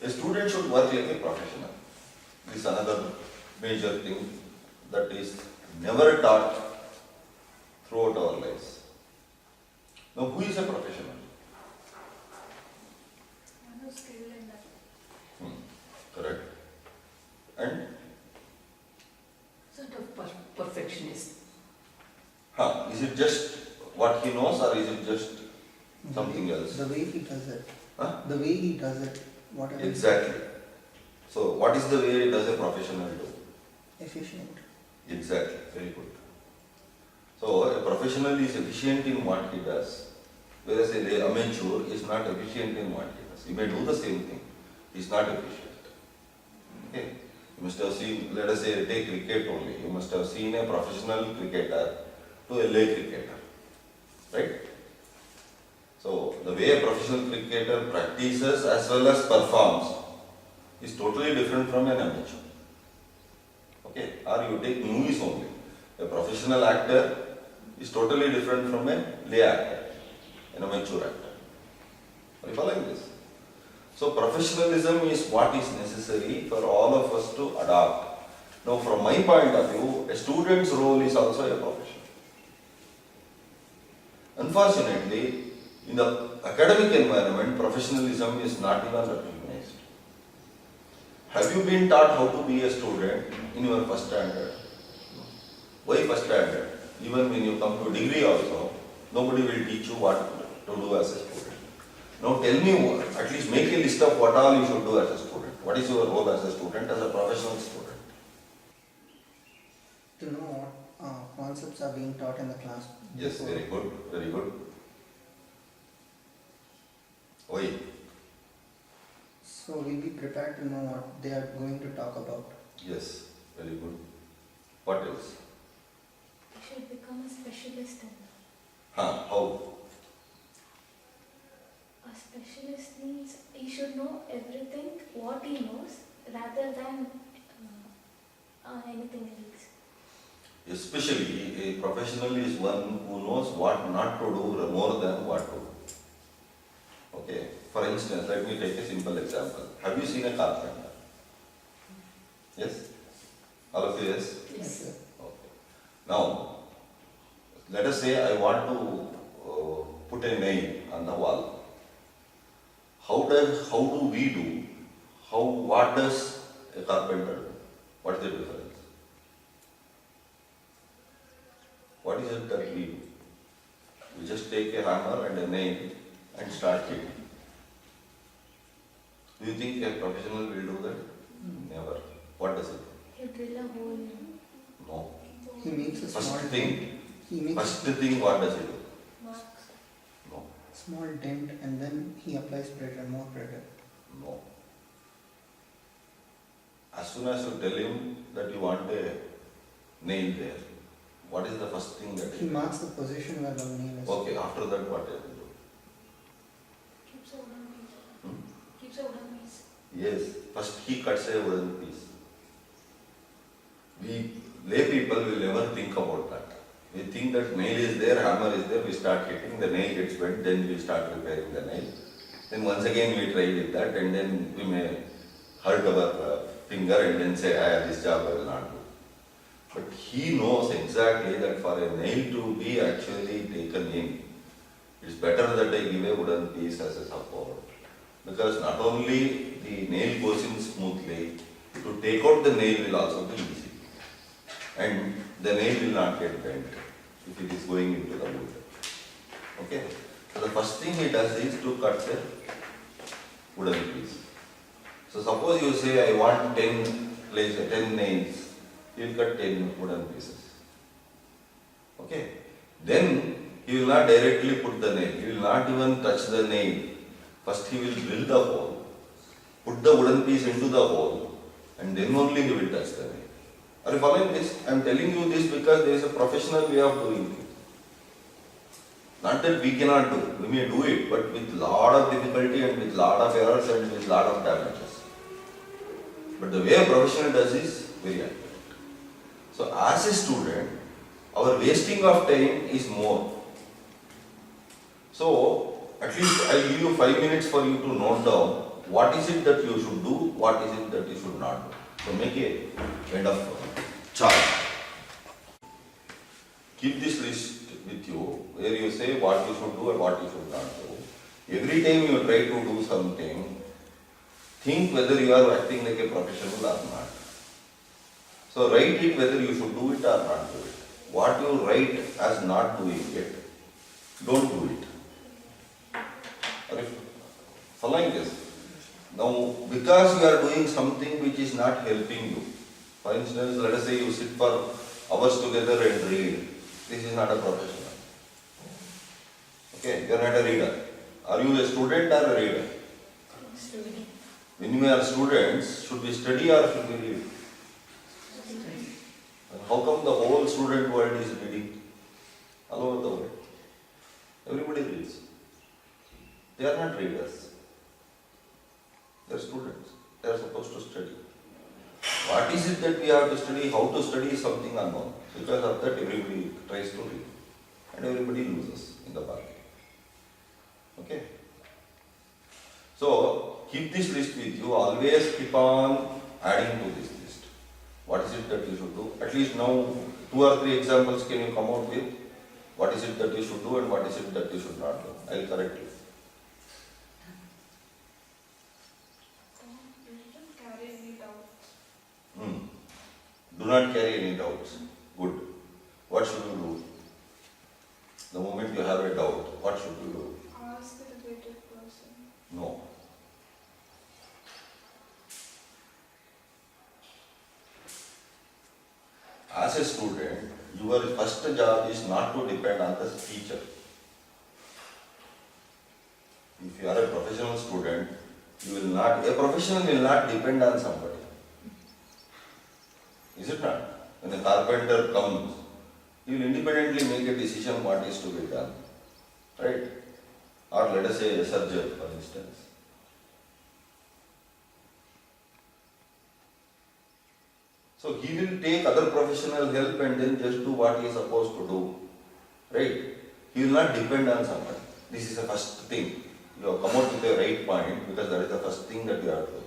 A student should work like a professional. This is another major thing that is never taught throughout our lives. Now, who is a professional? One who's skilled in that. Correct. And Sort of perfectionist. is it just what he knows or is it just something else? The way he does it. Huh? The way he does it. Whatever. Exactly. So, what is the way does a professional do? Efficient. Exactly, very good. So, a professional is efficient in what he does, whereas an amateur is not efficient in what he does. He may do the same thing, he is not efficient. Okay? You must have seen, let us say, take cricket only. You must have seen a professional cricketer to a lay cricketer, right? So, the way a professional cricketer practices as well as performs is totally different from an amateur. Okay? Or you take movies only. A professional actor is totally different from a lay actor, an amateur actor. Are you following this? So, professionalism is what is necessary for all of us to adopt. Now, from my point of view, a student's role is also a profession. Unfortunately, in the academic environment, professionalism is not even recognized. Have you been taught how to be a student in your first standard? Why first standard? Even when you come to degree also, nobody will teach you what to do as a student. Now tell me, at least make a list of what all you should do as a student. What is your role as a student, as a professional student? To know what concepts are being taught in the class. Yes, before. very good, very good. Why? So we'll be prepared to know what they are going to talk about. Yes, very good. What else? You should become a specialist in that. How? A specialist means he should know everything, what he knows, rather than anything else. Especially a professional is one who knows what not to do more than what to do. Okay. For instance, let me take a simple example. Have you seen a carpenter? Yes? All of you, yes? Yes, sir. Okay. Now, let us say I want to put a nail on the wall. How do we do? What does a carpenter do? What is the difference? What is it that we do? We just take a hammer and a nail and start hitting. Do you think a professional will do that? Never. What does it You drill a hole in. do? No. He makes a First small thing, dent. He makes first thing, what does it do? Marks. No. a small dent and then he applies pressure, more pressure. No. As soon as you tell him that you want a nail there, what is the first thing that He he marks the position where the nail is. Okay, after that what does he do? Keeps a wooden piece. Hmm? Keeps a wooden piece. Yes, first he cuts a wooden piece. We lay people will never think about that. We think that nail is there, hammer is there, we start hitting, the nail gets bent, then we start repairing the nail. Then once again we try with that and then we may hurt our finger and then say, this job I will not do. But he knows exactly that for a nail to be actually taken in, it's better that I give a wooden piece as a support. Because not only the nail goes in smoothly, to take out the nail will also be easy. And the nail will not get bent if it is going into the wood. Okay? So the first thing he does is to cut the wooden piece. So suppose you say I want 10 nails, he will cut 10 wooden pieces. Okay? Then he will not directly put the nail, he will not even touch the nail. First he will drill the hole, put the wooden piece into the hole, and then only he will touch the nail. Are you following this? I am telling you this because there is a professional way of doing it. Not that we cannot do, we may do it, but with lot of difficulty and with lot of errors and with lot of damages. But the way a professional does is very accurate. So as a student, our wasting of time is more. So at least I will give you 5 minutes for you to note down what is it that you should do, what is it that you should not do. So make a kind of chart. Keep this list with you where you say what you should do and what you should not do. Every time you try to do something, think whether you are acting like a professional or not. So write it whether you should do it or not do it. What you write as not doing it, don't do it. Are you following this? Now, because you are doing something which is not helping you, for instance, let us say you sit for hours together and read. This is not a professional. Okay, you are not a reader. Are you a student or a reader? Student. When we are students, should we study or should we read? And how come the whole student world is reading? All over the world. Everybody reads. They are not readers. They are students. They are supposed to study. What is it that we have to study? How to study is something unknown. Because of that, everybody tries to read. And everybody loses in the bargain. Okay? So, keep this list with you. Always keep on adding to this list. What is it that you should do? At least now, 2 or 3 examples can you come out with? What is it that you should do and what is it that you should not do? I will correct you. Do not carry any doubts. Good. What should you do? The moment you have a doubt, what should you do? Ask the related person. No. As a student, your first job is not to depend on the teacher. If you are a professional student, a professional will not depend on somebody. Is it not? When a carpenter comes, he will independently make a decision what is to be done. Right? Or let us say a surgeon, for instance. So he will take other professional help and then just do what he is supposed to do. Right? He will not depend on somebody. This is the first thing. You have come out with the right point because that is the first thing that you have to do.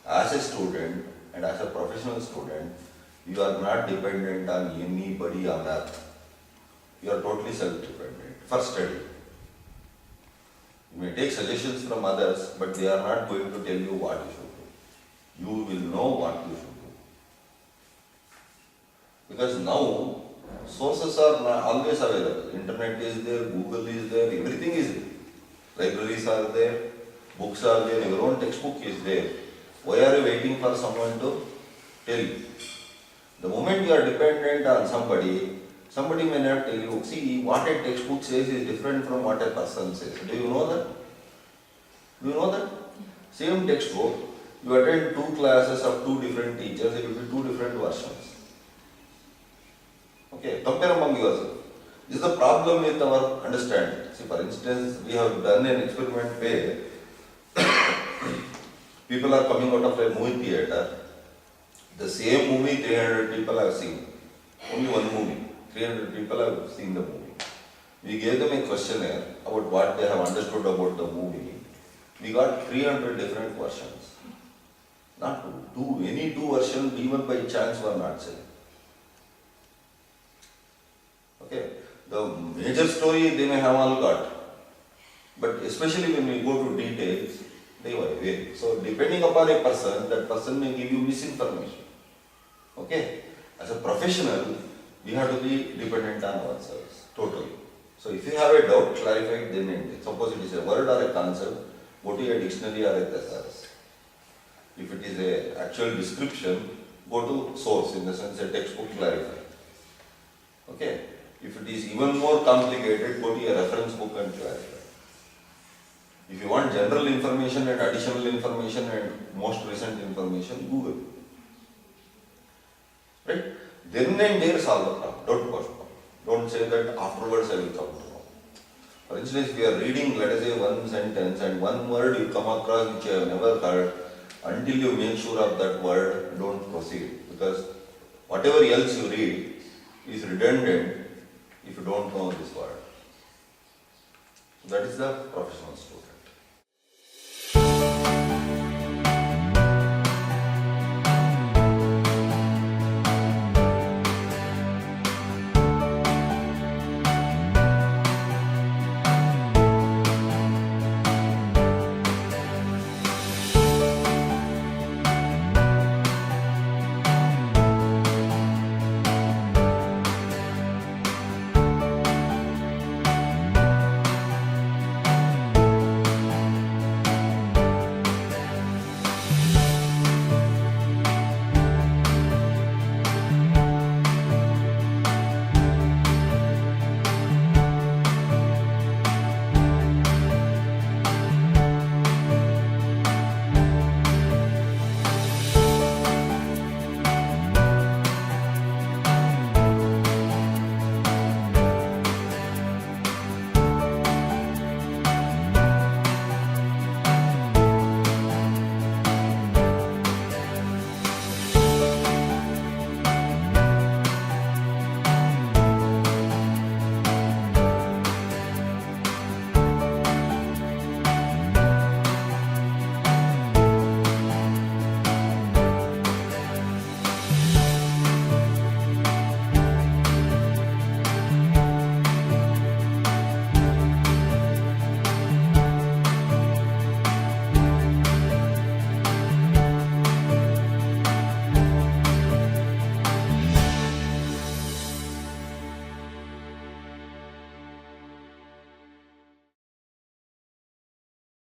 As a student and as a professional student, you are not dependent on anybody on earth. You are totally self-dependent for study. You may take suggestions from others, but they are not going to tell you what you should do. You will know what you should do. Because now, sources are not always available. Internet is there, Google is there, everything is there. Libraries are there, books are there, your own textbook is there. Why are you waiting for someone to tell you? The moment you are dependent on somebody, somebody may not tell you, see, what a textbook says is different from what a person says. Do you know that? Do you know that? Same textbook, you attend 2 classes of 2 different teachers, it will be 2 different versions. Okay, compare among yourself. This is the problem with our understanding. See, for instance, we have done an experiment where people are coming out of a movie theatre. The same movie 300 people have seen. Only one movie. 300 people have seen the movie. We gave them a questionnaire about what they have understood about the movie. We got 300 different versions. Not two. Any 2 versions, even by chance, were not same. Okay. The major story they may have all got. But especially when we go to details, they vary. So depending upon a person, that person may give you misinformation. Okay? As a professional, we have to be dependent on ourselves, totally. So if you have a doubt, clarify it then and there. Suppose it is a word or a concept, go to a dictionary or a thesaurus. If it is an actual description, go to source, in the sense a textbook, clarify. Okay? If it is even more complicated, go to a reference book and clarify. If you want general information and additional information and most recent information, Google. Right? Then and there solve the problem. Don't postpone. Don't say that afterwards I will come to know. For instance, if you are reading, let us say, one sentence and one word you come across which you have never heard, until you make sure of that word, don't proceed. Because whatever else you read is redundant if you don't know this word. So that is the professional student.